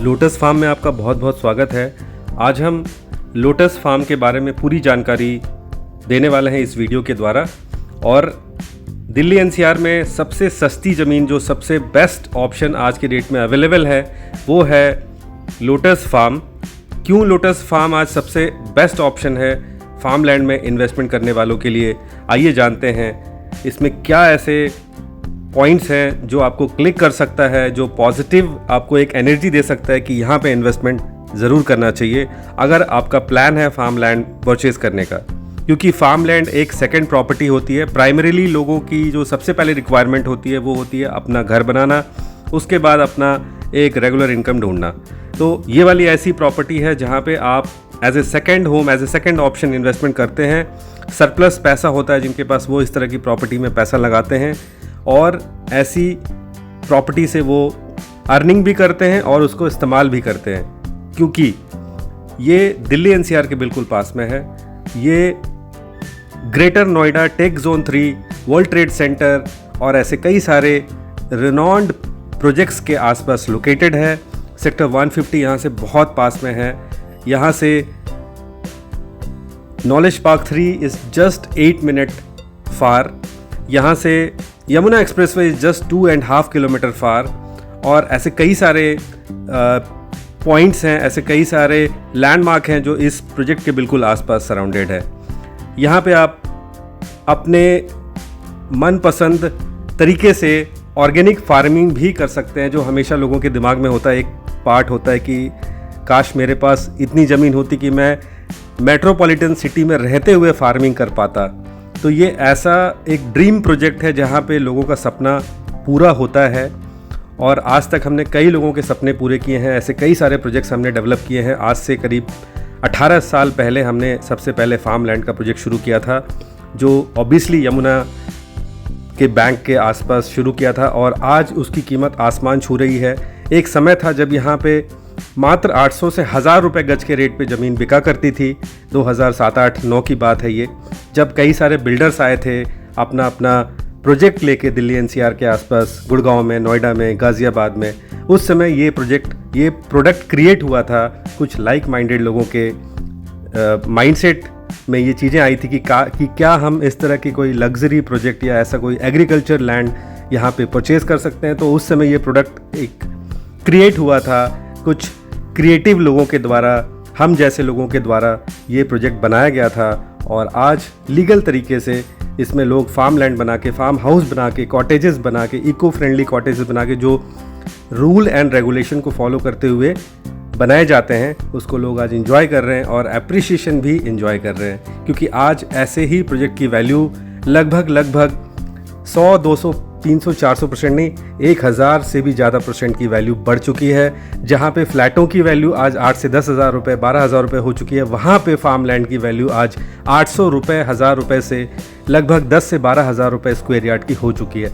Lotus farm में आपका बहुत बहुत स्वागत है। आज हम लोटस फार्म के बारे में पूरी जानकारी देने वाले हैं इस वीडियो के द्वारा। और दिल्ली एनसीआर में सबसे सस्ती ज़मीन, जो सबसे बेस्ट ऑप्शन आज के डेट में अवेलेबल है, वो है लोटस फार्म। क्यों लोटस फार्म आज सबसे बेस्ट ऑप्शन है फार्म लैंड में इन्वेस्टमेंट करने वालों के लिए, आइए जानते हैं इसमें क्या ऐसे पॉइंट्स हैं जो आपको क्लिक कर सकता है, जो पॉजिटिव आपको एक एनर्जी दे सकता है कि यहाँ पे इन्वेस्टमेंट ज़रूर करना चाहिए अगर आपका प्लान है फार्म लैंड परचेज़ करने का। क्योंकि फार्म लैंड एक सेकंड प्रॉपर्टी होती है। प्राइमरीली लोगों की जो सबसे पहले रिक्वायरमेंट होती है वो होती है अपना घर बनाना, उसके बाद अपना एक रेगुलर इनकम ढूंढना। तो ये वाली ऐसी प्रॉपर्टी है जहाँ पे आप as a second home, as a second option investment करते हैं। सरप्लस पैसा होता है जिनके पास, वो इस तरह की प्रॉपर्टी में पैसा लगाते हैं और ऐसी प्रॉपर्टी से वो अर्निंग भी करते हैं और उसको इस्तेमाल भी करते हैं। क्योंकि ये दिल्ली एनसीआर के बिल्कुल पास में है। ये greater Noida, take zone 3, world trade centre और ऐसे कई सारे रिनॉन्ड प्रोजेक्ट्स के आसपास लोकेटेड है। सेक्टर 150 यहाँ से बहुत पास में है। यहाँ से knowledge park 3 is just 8 minute far. यहाँ से Yamuna expressway is just 2.5 kilometre far. और ऐसे कई सारे पॉइंट्स हैं, ऐसे कई सारे लैंडमार्क हैं जो इस प्रोजेक्ट के बिल्कुल आसपास सराउंडेड है। यहाँ पे आप अपने मनपसंद तरीके से ऑर्गेनिक फार्मिंग भी कर सकते हैं, जो हमेशा लोगों के दिमाग में होता है। एक पार्ट होता है कि काश मेरे पास इतनी ज़मीन होती कि मैं मेट्रोपॉलिटन सिटी में रहते हुए फार्मिंग कर पाता। तो ये ऐसा एक ड्रीम प्रोजेक्ट है जहाँ पे लोगों का सपना पूरा होता है। और आज तक हमने कई लोगों के सपने पूरे किए हैं। ऐसे कई सारे प्रोजेक्ट्स हमने डेवलप किए हैं। आज से करीब 18 साल पहले हमने सबसे पहले फार्म लैंड का प्रोजेक्ट शुरू किया था, जो ऑब्वियसली यमुना के बैंक के आसपास शुरू किया था और आज उसकी कीमत आसमान छू रही है। एक समय था जब यहाँ पे मात्र 800 से 1000 रुपये गज के रेट पे ज़मीन बिका करती थी। 2007-8-9 की बात है ये, जब कई सारे बिल्डर्स आए थे अपना अपना प्रोजेक्ट लेके दिल्ली एनसीआर के आसपास, गुड़गांव में, नोएडा में, गाज़ियाबाद में। उस समय ये प्रोडक्ट क्रिएट हुआ था कुछ लाइक माइंडेड लोगों के माइंडसेट में। ये चीज़ें आई थी कि क्या हम इस तरह की कोई लग्जरी प्रोजेक्ट या ऐसा कोई एग्रीकल्चर लैंड यहाँ पे परचेज़ कर सकते हैं। तो उस समय ये प्रोडक्ट एक क्रिएट हुआ था कुछ क्रिएटिव लोगों के द्वारा, हम जैसे लोगों के द्वारा ये प्रोजेक्ट बनाया गया था। और आज लीगल तरीके से इसमें लोग फार्म लैंड बना के, फार्म हाउस बना के, कॉटेजेस बना के, इको फ्रेंडली कॉटेजेस बना के, जो रूल एंड रेगुलेशन को फॉलो करते हुए बनाए जाते हैं, उसको लोग आज एंजॉय कर रहे हैं और एप्रिसिएशन भी एंजॉय कर रहे हैं। क्योंकि आज ऐसे ही प्रोजेक्ट की वैल्यू लगभग 100, 200, 300, 400% नहीं, 1000 से भी ज़्यादा % की वैल्यू बढ़ चुकी है। जहाँ पे फ्लैटों की वैल्यू आज 8 से 10,000 रुपये, 12,000 रुपये हो चुकी है, वहाँ पे फार्म लैंड की वैल्यू आज 800 रुपये, 1000 रुपये से लगभग 10 से 12,000 रुपये स्क्वायर यार्ड की हो चुकी है।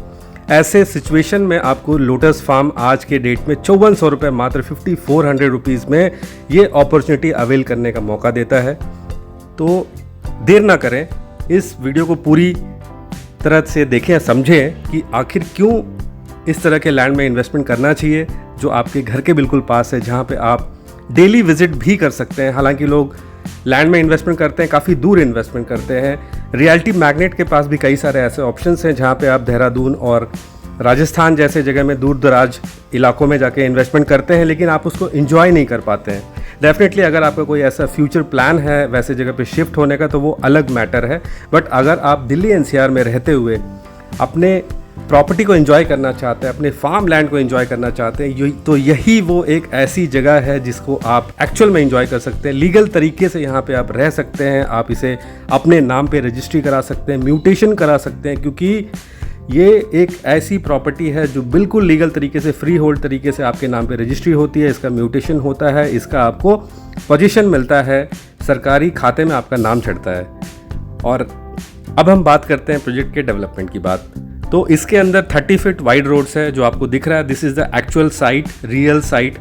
ऐसे सिचुएशन में आपको लोटस फार्म आज के डेट में 5400 रुपये, मात्र 5400 रुपीज़ में ये अपॉर्चुनिटी अवेल करने का मौका देता है। तो देर ना करें, इस वीडियो को पूरी तरह से देखें, समझें कि आखिर क्यों इस तरह के लैंड में इन्वेस्टमेंट करना चाहिए, जो आपके घर के बिल्कुल पास है, जहाँ पे आप डेली विजिट भी कर सकते हैं। हालांकि लोग लैंड में इन्वेस्टमेंट करते हैं, काफ़ी दूर इन्वेस्टमेंट करते हैं। रियल्टी मैग्नेट के पास भी कई सारे ऐसे ऑप्शंस हैं जहाँ पे आप देहरादून और राजस्थान जैसे जगह में, दूर दराज इलाकों में जाके इन्वेस्टमेंट करते हैं, लेकिन आप उसको एंजॉय नहीं कर पाते हैं। डेफिनेटली अगर आपका कोई ऐसा फ्यूचर प्लान है वैसे जगह पे शिफ्ट होने का, तो वो अलग मैटर है। बट अगर आप दिल्ली एनसीआर में रहते हुए अपने प्रॉपर्टी को एंजॉय करना चाहते हैं, अपने फार्म लैंड को एंजॉय करना चाहते हैं, तो यही वो एक ऐसी जगह है जिसको आप एक्चुअल में एंजॉय कर सकते हैं। लीगल तरीके से यहाँ पे आप रह सकते हैं, आप इसे अपने नाम पे रजिस्ट्री करा सकते हैं, म्यूटेशन करा सकते हैं। क्योंकि ये एक ऐसी प्रॉपर्टी है जो बिल्कुल लीगल तरीके से, फ्री होल्ड तरीके से आपके नाम पे रजिस्ट्री होती है, इसका म्यूटेशन होता है, इसका आपको पोजीशन मिलता है, सरकारी खाते में आपका नाम चढ़ता है। और अब हम बात करते हैं प्रोजेक्ट के डेवलपमेंट की बात। तो इसके अंदर 30 फीट वाइड रोड्स है जो आपको दिख रहा है। This is the actual site, real site.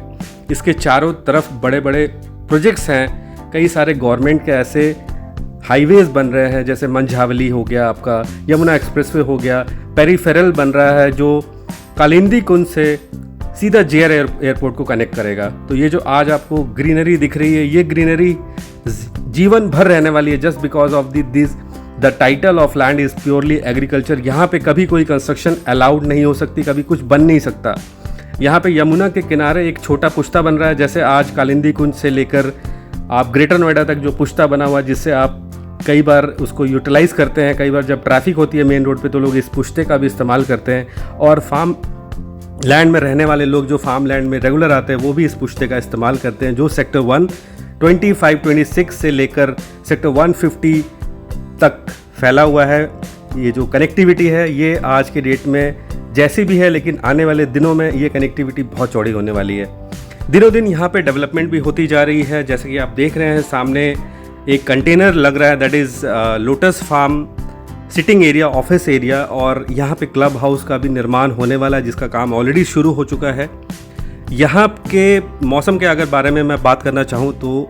इसके चारों तरफ बड़े बड़े प्रोजेक्ट्स हैं। कई सारे गवर्नमेंट के ऐसे हाईवेज बन रहे हैं, जैसे मंझावली हो गया, आपका यमुना एक्सप्रेसवे हो गया, पेरीफेरल बन रहा है जो कालिंदी कुंज से सीधा JR एयरपोर्ट को कनेक्ट करेगा। तो ये जो आज आपको ग्रीनरी दिख रही है, ये ग्रीनरी जीवन भर रहने वाली है, just because of the title of land is purely agriculture. यहाँ पे कभी कोई कंस्ट्रक्शन अलाउड नहीं हो सकती, कभी कुछ बन नहीं सकता। यहाँ पे यमुना के किनारे एक छोटा पुश्ता बन रहा है, जैसे आज कालिंदी कुंज से लेकर आप ग्रेटर नोएडा तक जो पुश्ता बना हुआ है, जिससे आप कई बार उसको यूटिलाइज़ करते हैं। कई बार जब ट्रैफिक होती है मेन रोड पे तो लोग इस पुश्ते का भी इस्तेमाल करते हैं, और फार्म लैंड में रहने वाले लोग जो फार्म लैंड में रेगुलर आते हैं वो भी इस पुश्ते का इस्तेमाल करते हैं, जो सेक्टर 125-26 से लेकर सेक्टर 150 तक फैला हुआ है। ये जो कनेक्टिविटी है ये आज के डेट में जैसी भी है, लेकिन आने वाले दिनों में ये कनेक्टिविटी बहुत चौड़ी होने वाली है। दिनों दिन यहाँ पे डेवलपमेंट भी होती जा रही है। जैसे कि आप देख रहे हैं सामने एक कंटेनर लग रहा है, that is lotus farm sitting area, office area, और यहाँ पे क्लब हाउस का भी निर्माण होने वाला है, जिसका काम ऑलरेडी शुरू हो चुका है। यहाँ के मौसम के अगर बारे में मैं बात करना चाहूँ तो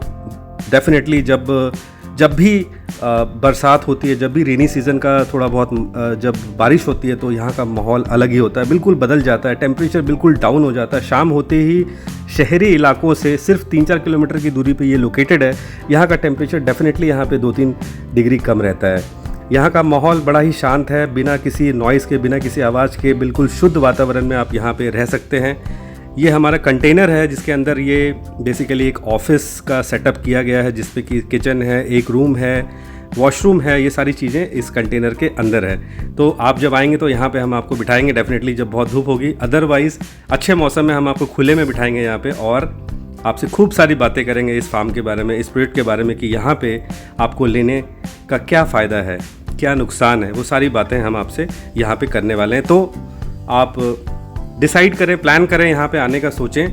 डेफिनेटली जब भी बरसात होती है, जब भी रेनी सीज़न का थोड़ा बहुत जब बारिश होती है तो यहाँ का माहौल अलग ही होता है, बिल्कुल बदल जाता है, टेम्परेचर बिल्कुल डाउन हो जाता है। शाम होते ही शहरी इलाकों से सिर्फ 3-4 किलोमीटर की दूरी पे ये लोकेटेड है, यहाँ का टेम्परेचर डेफिनेटली यहाँ पे 2-3 डिग्री कम रहता है। यहाँ का माहौल बड़ा ही शांत है, बिना किसी नॉइज़ के, बिना किसी आवाज़ के, बिल्कुल शुद्ध वातावरण में आप यहाँ पे रह सकते हैं। ये हमारा कंटेनर है जिसके अंदर ये बेसिकली एक ऑफिस का सेटअप किया गया है, जिसपे कि किचन है, एक रूम है, वॉशरूम है, ये सारी चीज़ें इस कंटेनर के अंदर है। तो आप जब आएंगे तो यहाँ पे हम आपको बिठाएंगे डेफिनेटली जब बहुत धूप होगी, अदरवाइज़ अच्छे मौसम में हम आपको खुले में बिठाएंगे यहाँ पे, और आपसे खूब सारी बातें करेंगे इस फार्म के बारे में, इस प्रोजेक्ट के बारे में कि यहाँ पे आपको लेने का क्या फ़ायदा है, क्या नुकसान है, वो सारी बातें हम आपसे यहाँ पे करने वाले हैं। तो आप डिसाइड करें, प्लान करें, यहाँ पे आने का सोचें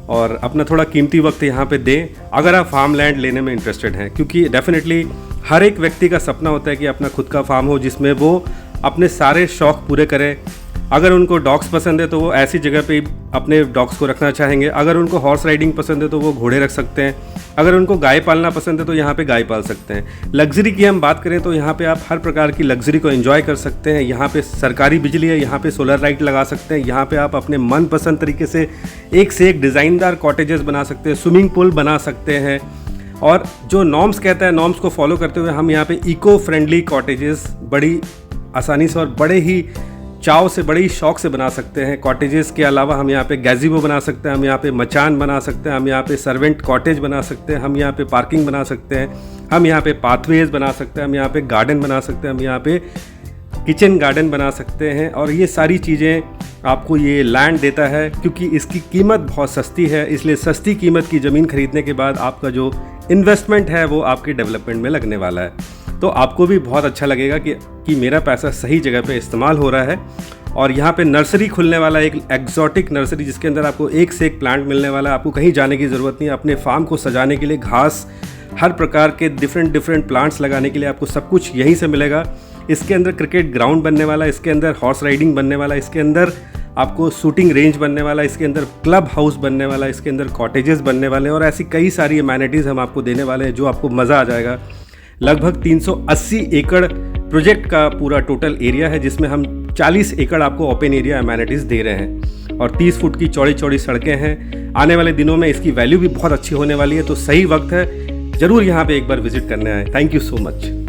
और अपना थोड़ा कीमती वक्त यहाँ पे दें अगर आप फार्म लैंड लेने में इंटरेस्टेड हैं, क्योंकि डेफिनेटली हर एक व्यक्ति का सपना होता है कि अपना खुद का फार्म हो जिसमें वो अपने सारे शौक़ पूरे करे। अगर उनको डॉग्स पसंद है तो वो ऐसी जगह पे अपने डॉग्स को रखना चाहेंगे, अगर उनको हॉर्स राइडिंग पसंद है तो वो घोड़े रख सकते हैं, अगर उनको गाय पालना पसंद है तो यहाँ पे गाय पाल सकते हैं। लग्जरी की हम बात करें तो यहाँ पे आप हर प्रकार की लग्जरी को एंजॉय कर सकते हैं। यहाँ पे सरकारी बिजली है, यहाँ पे सोलर लाइट लगा सकते हैं, यहाँ पे आप अपने मनपसंद तरीके से एक डिज़ाइनदार कॉटेजेस बना सकते हैं, स्विमिंग पूल बना सकते हैं, और जो नॉर्म्स कहता है नॉर्म्स को फॉलो करते हुए हम यहाँ पे इको फ्रेंडली कॉटेजेस बड़ी आसानी से और बड़े ही चाव से, बड़े ही शौक से बना सकते हैं। कॉटेजेस के अलावा हम यहाँ पे गैजीबो बना सकते हैं, हम यहाँ पे मचान बना सकते हैं, हम यहाँ पे सर्वेंट कॉटेज बना सकते हैं, हम यहाँ पे पार्किंग बना सकते हैं, हम यहाँ पे पाथवेज बना सकते हैं, हम यहाँ पे गार्डन बना सकते हैं, हम यहाँ पे किचन गार्डन बना सकते हैं। और ये सारी चीज़ें आपको ये लैंड देता है क्योंकि इसकी कीमत बहुत सस्ती है, इसलिए सस्ती कीमत की ज़मीन खरीदने के बाद आपका जो इन्वेस्टमेंट है वो आपके डेवलपमेंट में लगने वाला है। तो आपको भी बहुत अच्छा लगेगा कि मेरा पैसा सही जगह पे इस्तेमाल हो रहा है। और यहाँ पे नर्सरी खुलने वाला, एक एक्जॉटिक नर्सरी जिसके अंदर आपको एक से एक प्लांट मिलने वाला है, आपको कहीं जाने की ज़रूरत नहीं है। अपने फार्म को सजाने के लिए घास, हर प्रकार के डिफरेंट प्लांट्स लगाने के लिए आपको सब कुछ यहीं से मिलेगा। इसके अंदर क्रिकेट ग्राउंड बनने वाला है, इसके अंदर हॉर्स राइडिंग बनने वाला है, इसके अंदर आपको शूटिंग रेंज बनने वाला है, इसके अंदर क्लब हाउस बनने वाला है, इसके अंदर कॉटेजेस बनने वाले हैं, और ऐसी कई सारी एमेनिटीज़ हम आपको देने वाले हैं जो आपको मज़ा आ जाएगा। लगभग 380 एकड़ प्रोजेक्ट का पूरा टोटल एरिया है, जिसमें हम 40 एकड़ आपको ओपन एरिया एमेनिटीज़ दे रहे हैं, और 30 फुट की चौड़ी सड़कें हैं। आने वाले दिनों में इसकी वैल्यू भी बहुत अच्छी होने वाली है, तो सही वक्त है, ज़रूर यहाँ पे एक बार विजिट करने आए। Thank you so much.